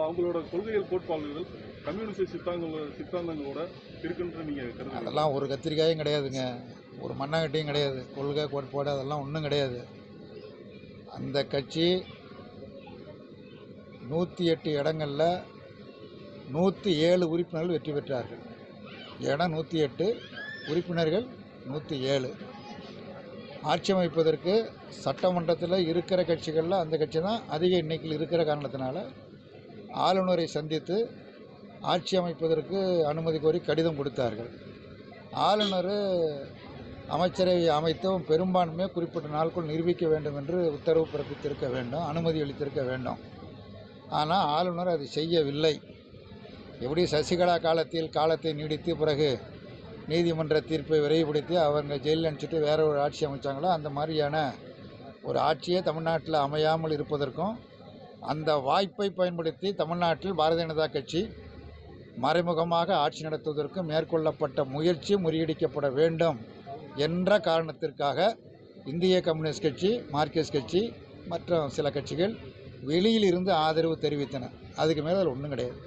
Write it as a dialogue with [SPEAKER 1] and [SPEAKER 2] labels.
[SPEAKER 1] அவங்களோட கொள்கைகள் கோட்பாடுகள் கம்யூனிஸ்ட் சித்தாந்தங்களோட இருக்குன்னு நீங்க கருதுறீங்களா?
[SPEAKER 2] அதெல்லாம் ஒரு கத்திரிக்காயும் கிடையாதுங்க, ஒரு மண்ணாங்கட்டியும் கிடையாது. கொள்கை கோட்பாடு அதெல்லாம் ஒன்றும் கிடையாது. அந்த கட்சி 108 இடங்களில் 107 உறுப்பினர்கள் வெற்றி பெற்றார்கள். இடம் 108, உறுப்பினர்கள் 107. ஆட்சி அமைப்பதற்கு சட்டமன்றத்தில் இருக்கிற கட்சிகளில் அந்த கட்சி தான் அதிக எண்ணிக்கையில் இருக்கிற காரணத்தினால ஆளுநரை சந்தித்து ஆட்சி அமைப்பதற்கு அனுமதி கோரி கடிதம் கொடுத்தார்கள். ஆளுநர் அமைச்சரவை அமைத்தும் பெரும்பான்மையை குறிப்பிட்ட நாளுக்குள் நிரூபிக்க வேண்டும் என்று உத்தரவு பிறப்பித்திருக்க வேண்டும், அனுமதி அளித்திருக்க வேண்டும். ஆனால் ஆளுநர் அதை செய்யவில்லை. எப்படி சசிகலா காலத்தை நீடித்து பிறகு நீதிமன்ற தீர்ப்பை விரைவுபடுத்தி அவங்க ஜெயிலில் அனுப்பிச்சிட்டு வேற ஒரு ஆட்சி அமைச்சாங்களோ அந்த மாதிரியான ஒரு ஆட்சியே தமிழ்நாட்டில் அமையாமல் இருப்பதற்கும், அந்த வாய்ப்பை பயன்படுத்தி தமிழ்நாட்டில் பாரதிய ஜனதா கட்சி மறைமுகமாக ஆட்சி நடத்துவதற்கு மேற்கொள்ளப்பட்ட முயற்சி முறியடிக்கப்பட வேண்டும் என்ற காரணத்திற்காக இந்திய கம்யூனிஸ்ட் கட்சி, மார்க்சிஸ்ட் கட்சி மற்றும் சில கட்சிகள் வெளியில் இருந்து ஆதரவு தெரிவித்தன. அதுக்கு மேலே ஒன்றும் கிடையாது.